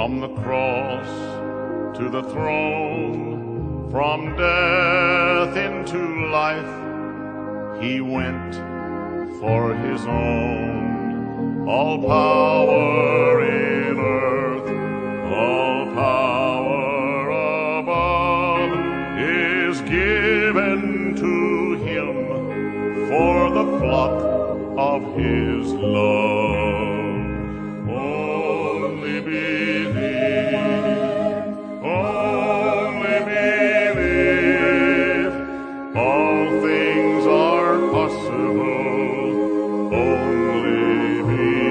From the cross to the throne, from death into life, he went for his own. All power in earth, all power above is given to him for the flock of his love. Only believe, only believe, all things are possible, only believe.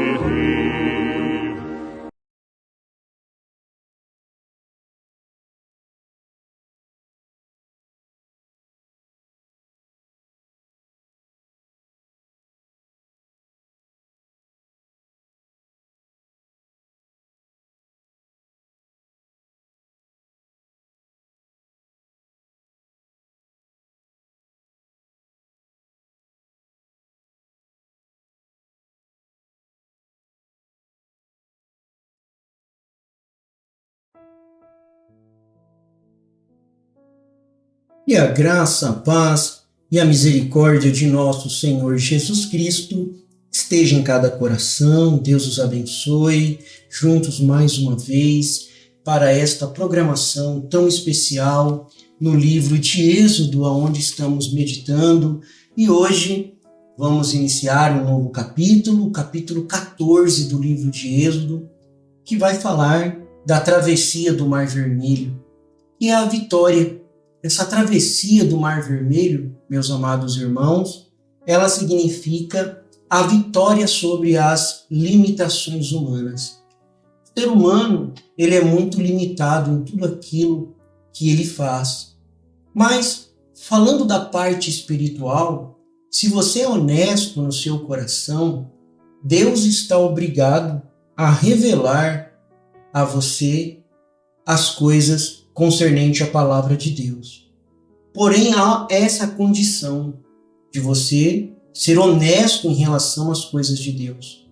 E a graça, a paz e a misericórdia de nosso Senhor Jesus Cristo esteja em cada coração. Deus os abençoe. Juntos mais uma vez para esta programação tão especial no livro de Êxodo, onde estamos meditando. E hoje vamos iniciar um novo capítulo, o capítulo 14 do livro de Êxodo, que vai falar da travessia do Mar Vermelho e a vitória. Essa travessia do Mar Vermelho, meus amados irmãos, ela significa a vitória sobre as limitações humanas. O ser humano, ele é muito limitado em tudo aquilo que ele faz. Mas, falando da parte espiritual, se você é honesto no seu coração, Deus está obrigado a revelar a você as coisas concernente à palavra de Deus. Porém, há essa condição de você ser honesto em relação às coisas de Deus.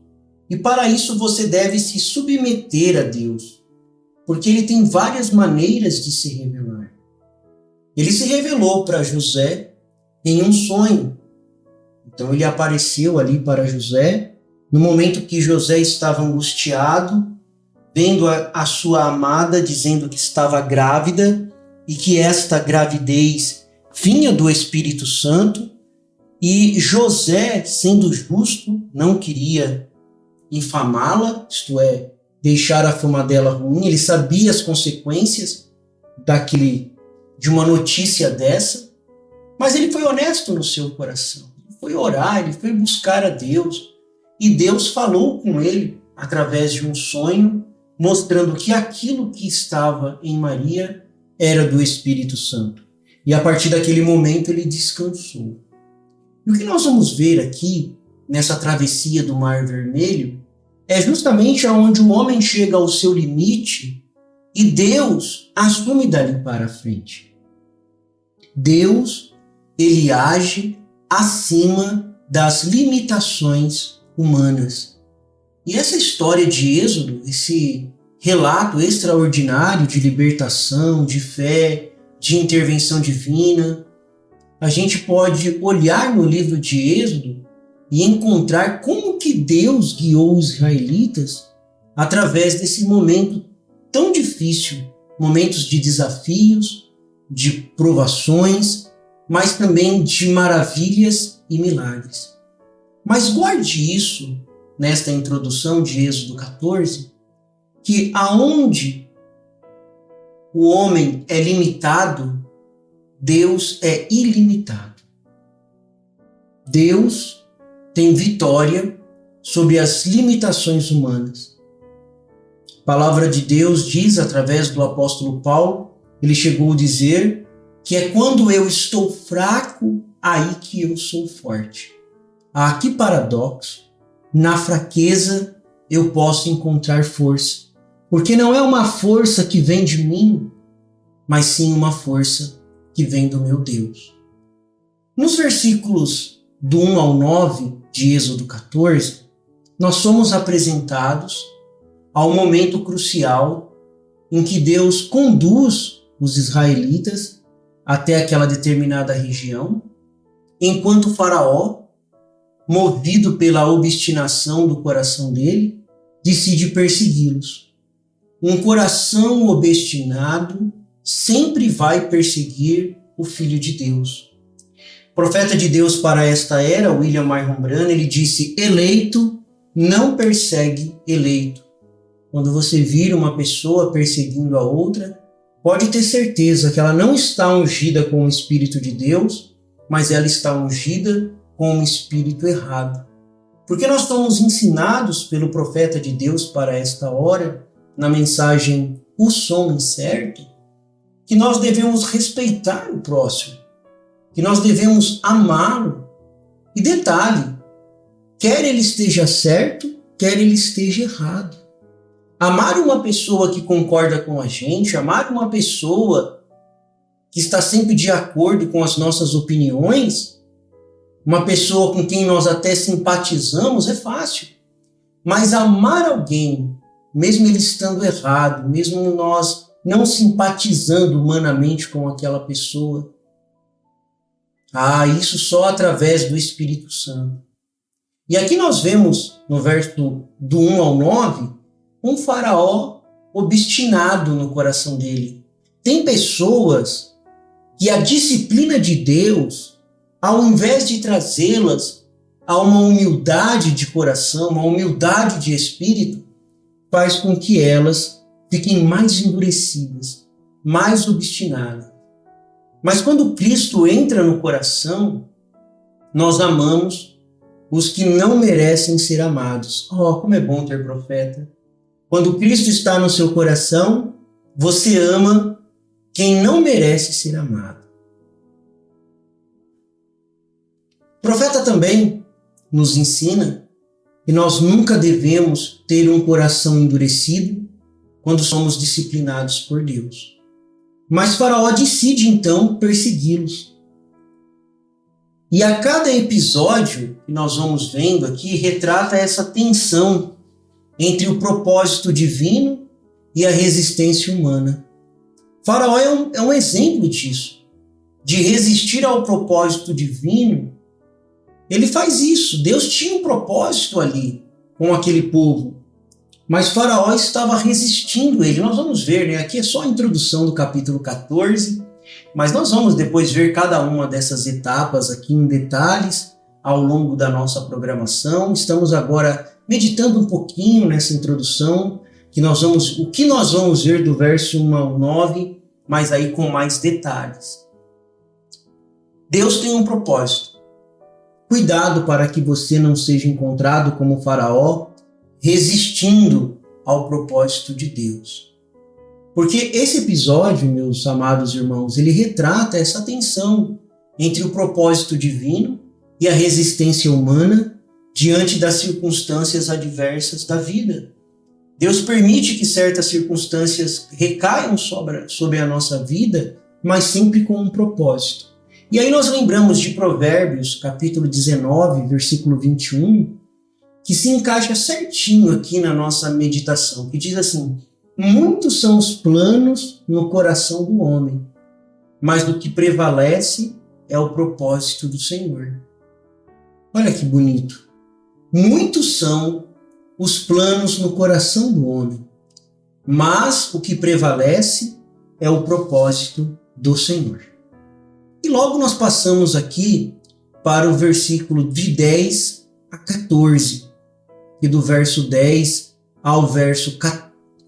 E para isso você deve se submeter a Deus, porque ele tem várias maneiras de se revelar. Ele se revelou para José em um sonho. Então ele apareceu ali para José no momento que José estava angustiado, vendo a sua amada dizendo que estava grávida e que esta gravidez vinha do Espírito Santo, e José, sendo justo, não queria infamá-la, isto é, deixar a fama dela ruim. Ele sabia as consequências de uma notícia dessa, mas ele foi honesto no seu coração. Ele foi orar, ele foi buscar a Deus, e Deus falou com ele através de um sonho, mostrando que aquilo que estava em Maria era do Espírito Santo. E a partir daquele momento ele descansou. E o que nós vamos ver aqui, nessa travessia do Mar Vermelho, é justamente onde o homem chega ao seu limite e Deus assume dali para frente. Deus, ele age acima das limitações humanas. E essa história de Êxodo, esse relato extraordinário de libertação, de fé, de intervenção divina, a gente pode olhar no livro de Êxodo e encontrar como que Deus guiou os israelitas através desse momento tão difícil, momentos de desafios, de provações, mas também de maravilhas e milagres. Mas guarde isso nesta introdução de Êxodo 14, que aonde o homem é limitado, Deus é ilimitado. Deus tem vitória sobre as limitações humanas. A palavra de Deus diz, através do apóstolo Paulo, ele chegou a dizer que é quando eu estou fraco, aí que eu sou forte. Ah, que paradoxo! Na fraqueza eu posso encontrar força, porque não é uma força que vem de mim, mas sim uma força que vem do meu Deus. Nos versículos do 1 ao 9 de Êxodo 14, nós somos apresentados ao momento crucial em que Deus conduz os israelitas até aquela determinada região, enquanto o Faraó, movido pela obstinação do coração dele, decide persegui-los. Um coração obstinado sempre vai perseguir o Filho de Deus. O profeta de Deus para esta era, William Marion Branham, ele disse: eleito não persegue eleito. Quando você vira uma pessoa perseguindo a outra, pode ter certeza que ela não está ungida com o Espírito de Deus, mas ela está ungida com um espírito errado. Porque nós somos ensinados pelo profeta de Deus para esta hora, na mensagem O Som Incerto, que nós devemos respeitar o próximo, que nós devemos amá-lo. E detalhe, quer ele esteja certo, quer ele esteja errado. Amar uma pessoa que concorda com a gente, amar uma pessoa que está sempre de acordo com as nossas opiniões, uma pessoa com quem nós até simpatizamos, é fácil. Mas amar alguém, mesmo ele estando errado, mesmo nós não simpatizando humanamente com aquela pessoa, isso só através do Espírito Santo. E aqui nós vemos, no verso do 1 ao 9, um faraó obstinado no coração dele. Tem pessoas que a disciplina de Deus, ao invés de trazê-las a uma humildade de coração, uma humildade de espírito, faz com que elas fiquem mais endurecidas, mais obstinadas. Mas quando Cristo entra no coração, nós amamos os que não merecem ser amados. Como é bom ter profeta. Quando Cristo está no seu coração, você ama quem não merece ser amado. O profeta também nos ensina que nós nunca devemos ter um coração endurecido quando somos disciplinados por Deus. Mas Faraó decide então persegui-los. E a cada episódio que nós vamos vendo aqui retrata essa tensão entre o propósito divino e a resistência humana. Faraó é um exemplo disso, de resistir ao propósito divino. Ele faz isso. Deus tinha um propósito ali com aquele povo, mas Faraó estava resistindo ele. Nós vamos ver, aqui é só a introdução do capítulo 14, mas nós vamos depois ver cada uma dessas etapas aqui em detalhes ao longo da nossa programação. Estamos agora meditando um pouquinho nessa introdução, o que nós vamos ver do verso 1 ao 9, mas aí com mais detalhes. Deus tem um propósito. Cuidado para que você não seja encontrado como Faraó, resistindo ao propósito de Deus. Porque esse episódio, meus amados irmãos, ele retrata essa tensão entre o propósito divino e a resistência humana diante das circunstâncias adversas da vida. Deus permite que certas circunstâncias recaiam sobre a nossa vida, mas sempre com um propósito. E aí nós lembramos de Provérbios, capítulo 19, versículo 21, que se encaixa certinho aqui na nossa meditação, que diz assim: muitos são os planos no coração do homem, mas o que prevalece é o propósito do Senhor. Olha que bonito. Muitos são os planos no coração do homem, mas o que prevalece é o propósito do Senhor. E logo nós passamos aqui para o versículo de 10 a 14, e do verso 10 ao verso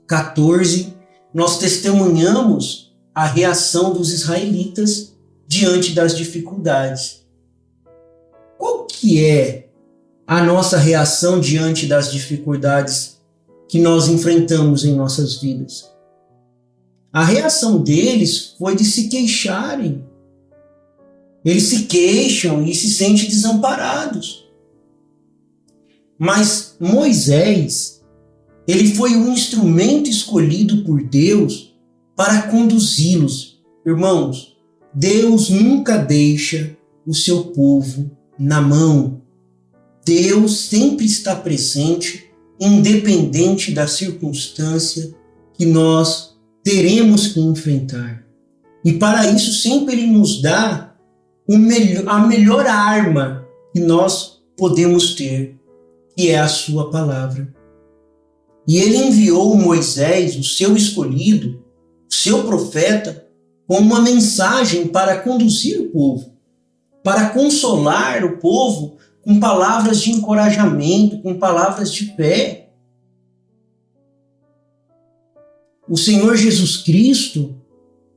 14, nós testemunhamos a reação dos israelitas diante das dificuldades. Qual que é a nossa reação diante das dificuldades que nós enfrentamos em nossas vidas? A reação deles foi de se queixarem. Eles se queixam e se sentem desamparados. Mas Moisés, ele foi um instrumento escolhido por Deus para conduzi-los. Irmãos, Deus nunca deixa o seu povo na mão. Deus sempre está presente, independente da circunstância que nós teremos que enfrentar. E para isso sempre Ele nos dá a melhor arma que nós podemos ter, que é a sua palavra. E Ele enviou Moisés, o seu escolhido, o seu profeta, com uma mensagem para conduzir o povo, para consolar o povo com palavras de encorajamento, com palavras de fé. O Senhor Jesus Cristo,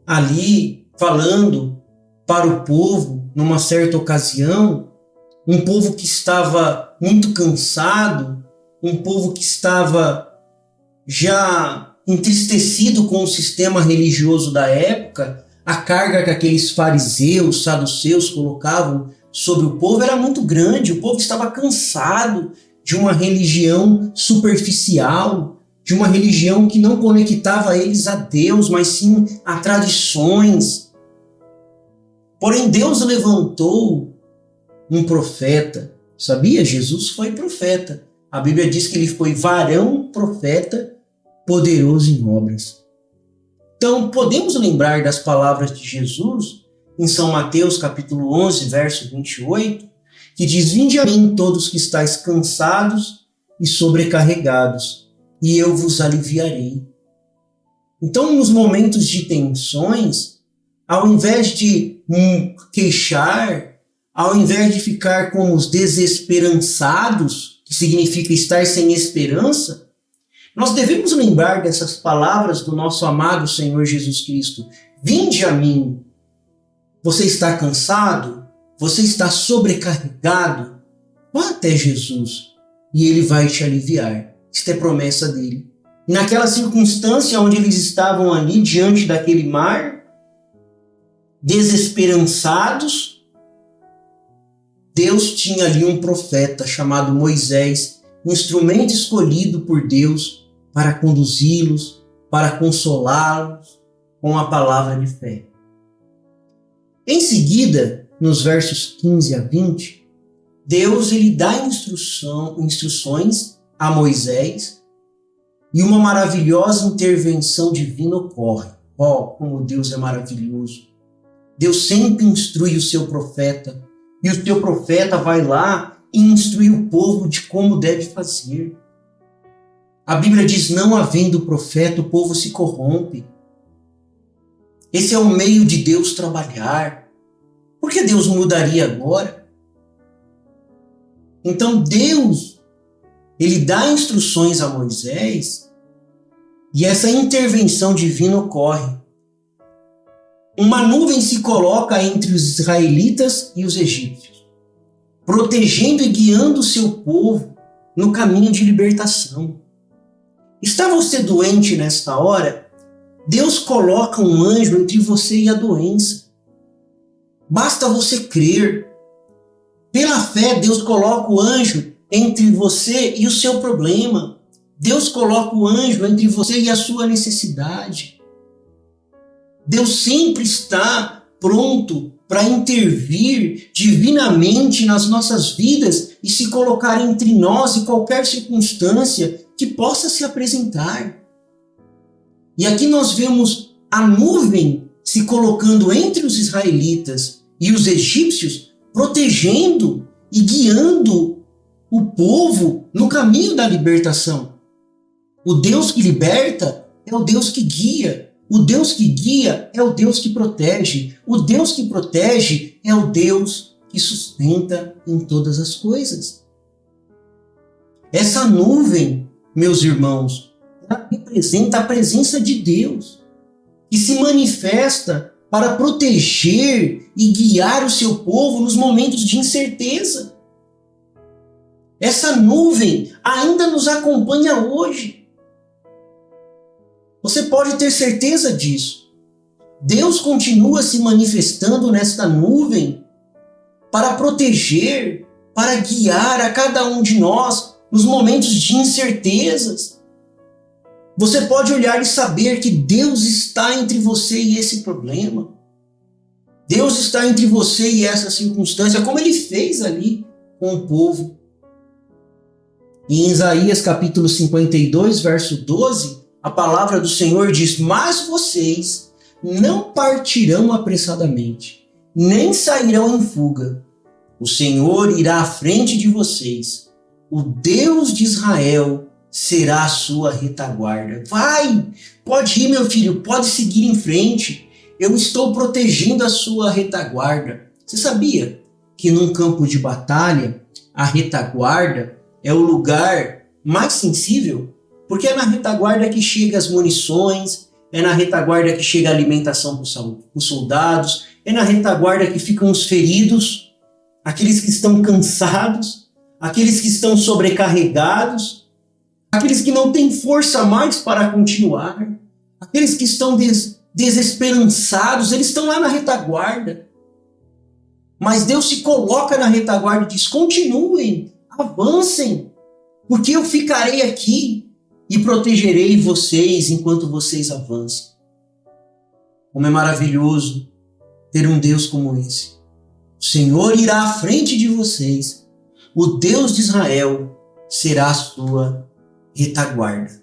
ali falando para o povo, numa certa ocasião, um povo que estava muito cansado, um povo que estava já entristecido com o sistema religioso da época, a carga que aqueles fariseus, saduceus colocavam sobre o povo era muito grande. O povo estava cansado de uma religião superficial, de uma religião que não conectava eles a Deus, mas sim a tradições. Porém, Deus levantou um profeta. Sabia? Jesus foi profeta. A Bíblia diz que ele foi varão, profeta, poderoso em obras. Então, podemos lembrar das palavras de Jesus em São Mateus, capítulo 11, verso 28, que diz: Vinde a mim todos que estáis cansados e sobrecarregados, e eu vos aliviarei. Então, nos momentos de tensões, ao invés de queixar, ao invés de ficar como os desesperançados, que significa estar sem esperança, nós devemos lembrar dessas palavras do nosso amado Senhor Jesus Cristo. Vinde a mim. Você está cansado? Você está sobrecarregado? Vá até Jesus e Ele vai te aliviar. Isto é promessa dele. E naquela circunstância onde eles estavam ali diante daquele mar, desesperançados, Deus tinha ali um profeta chamado Moisés, um instrumento escolhido por Deus para conduzi-los, para consolá-los com a palavra de fé. Em seguida, nos versos 15 a 20, Deus ele dá instruções a Moisés e uma maravilhosa intervenção divina ocorre. Como Deus é maravilhoso! Deus sempre instrui o seu profeta, e o teu profeta vai lá e instrui o povo de como deve fazer. A Bíblia diz: não havendo profeta, o povo se corrompe. Esse é o meio de Deus trabalhar. Por que Deus mudaria agora? Então Deus, ele dá instruções a Moisés e essa intervenção divina ocorre. Uma nuvem se coloca entre os israelitas e os egípcios, protegendo e guiando o seu povo no caminho de libertação. Está você doente nesta hora? Deus coloca um anjo entre você e a doença. Basta você crer. Pela fé, Deus coloca o anjo entre você e o seu problema. Deus coloca o anjo entre você e a sua necessidade. Deus sempre está pronto para intervir divinamente nas nossas vidas e se colocar entre nós em qualquer circunstância que possa se apresentar. E aqui nós vemos a nuvem se colocando entre os israelitas e os egípcios, protegendo e guiando o povo no caminho da libertação. O Deus que liberta é o Deus que guia. O Deus que guia é o Deus que protege. O Deus que protege é o Deus que sustenta em todas as coisas. Essa nuvem, meus irmãos, ela representa a presença de Deus, que se manifesta para proteger e guiar o seu povo nos momentos de incerteza. Essa nuvem ainda nos acompanha hoje. Você pode ter certeza disso. Deus continua se manifestando nesta nuvem para proteger, para guiar a cada um de nós nos momentos de incertezas. Você pode olhar e saber que Deus está entre você e esse problema. Deus está entre você e essa circunstância, como Ele fez ali com o povo. E em Isaías capítulo 52, verso 12, a a palavra do Senhor diz: mas vocês não partirão apressadamente, nem sairão em fuga. O Senhor irá à frente de vocês. O Deus de Israel será a sua retaguarda. Vai! Pode ir, meu filho, pode seguir em frente. Eu estou protegendo a sua retaguarda. Você sabia que num campo de batalha, a retaguarda é o lugar mais sensível? Porque é na retaguarda que chegam as munições, é na retaguarda que chega a alimentação para os soldados, é na retaguarda que ficam os feridos, aqueles que estão cansados, aqueles que estão sobrecarregados, aqueles que não têm força mais para continuar, aqueles que estão desesperançados, eles estão lá na retaguarda. Mas Deus se coloca na retaguarda e diz: continuem, avancem, porque eu ficarei aqui e protegerei vocês enquanto vocês avançam. Como é maravilhoso ter um Deus como esse. O Senhor irá à frente de vocês. O Deus de Israel será a sua retaguarda.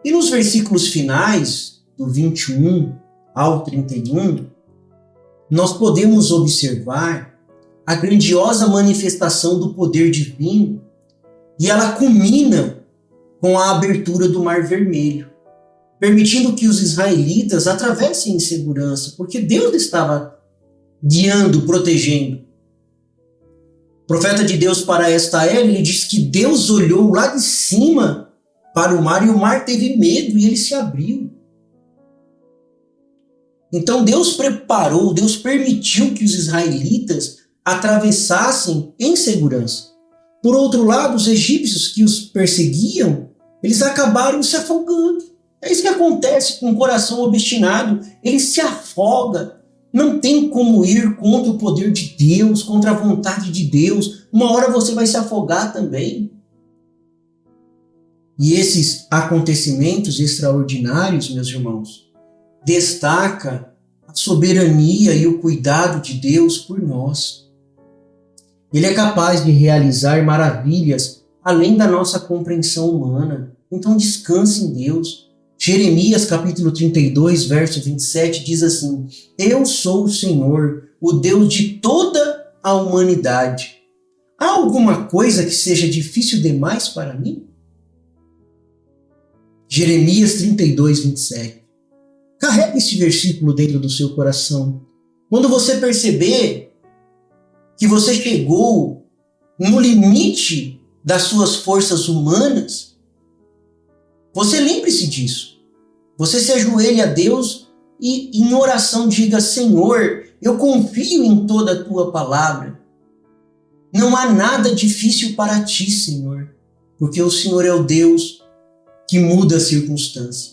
E nos versículos finais, do 21 ao 31, nós podemos observar a grandiosa manifestação do poder divino, e ela culmina com a abertura do Mar Vermelho, permitindo que os israelitas atravessem em segurança, porque Deus estava guiando, protegendo. O profeta de Deus para esta era, ele diz que Deus olhou lá de cima para o mar e o mar teve medo e ele se abriu. Então Deus preparou, Deus permitiu que os israelitas atravessassem em segurança. Por outro lado, os egípcios que os perseguiam, eles acabaram se afogando. É isso que acontece com o coração obstinado. Ele se afoga. Não tem como ir contra o poder de Deus, contra a vontade de Deus. Uma hora você vai se afogar também. E esses acontecimentos extraordinários, meus irmãos, destaca a soberania e o cuidado de Deus por nós. Ele é capaz de realizar maravilhas além da nossa compreensão humana. Então descanse em Deus. Jeremias capítulo 32, verso 27 diz assim: eu sou o Senhor, o Deus de toda a humanidade. Há alguma coisa que seja difícil demais para mim? Jeremias 32, 27. Carregue este versículo dentro do seu coração. Quando você perceber que você chegou no limite das suas forças humanas, você lembre-se disso. Você se ajoelhe a Deus e em oração diga: Senhor, eu confio em toda a tua palavra. Não há nada difícil para ti, Senhor, porque o Senhor é o Deus que muda a circunstância.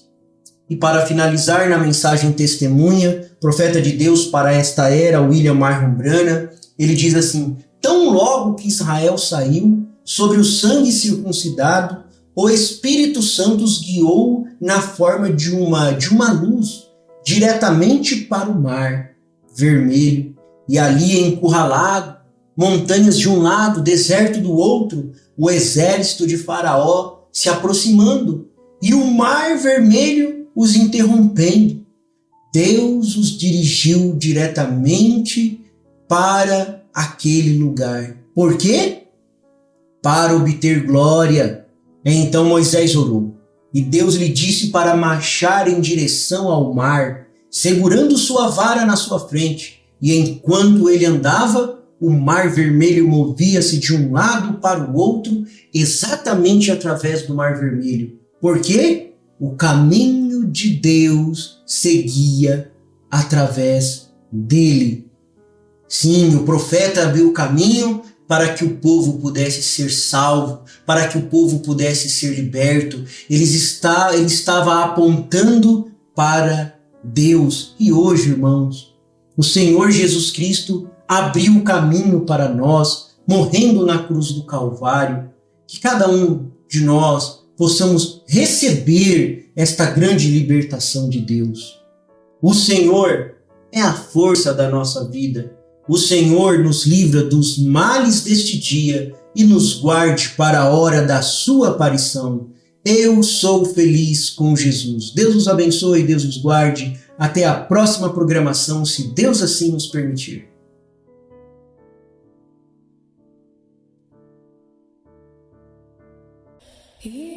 E para finalizar na mensagem testemunha, profeta de Deus para esta era, William Martin Branham, ele diz assim: tão logo que Israel saiu, sobre o sangue circuncidado, o Espírito Santo os guiou na forma de uma luz diretamente para o Mar Vermelho, e ali encurralado, montanhas de um lado, deserto do outro, o exército de Faraó se aproximando e o Mar Vermelho os interrompendo. Deus os dirigiu diretamente para aquele lugar. Por quê? Para obter glória. Então Moisés orou, e Deus lhe disse para marchar em direção ao mar, segurando sua vara na sua frente. E enquanto ele andava, o Mar Vermelho movia-se de um lado para o outro, exatamente através do Mar Vermelho. Por quê? O caminho de Deus seguia através dele. Sim, o profeta abriu o caminho para que o povo pudesse ser salvo, para que o povo pudesse ser liberto. Ele estava apontando para Deus. E hoje, irmãos, o Senhor Jesus Cristo abriu o caminho para nós, morrendo na cruz do Calvário. Que cada um de nós possamos receber esta grande libertação de Deus. O Senhor é a força da nossa vida. O Senhor nos livra dos males deste dia e nos guarde para a hora da sua aparição. Eu sou feliz com Jesus. Deus os abençoe, Deus os guarde. Até a próxima programação, se Deus assim nos permitir. He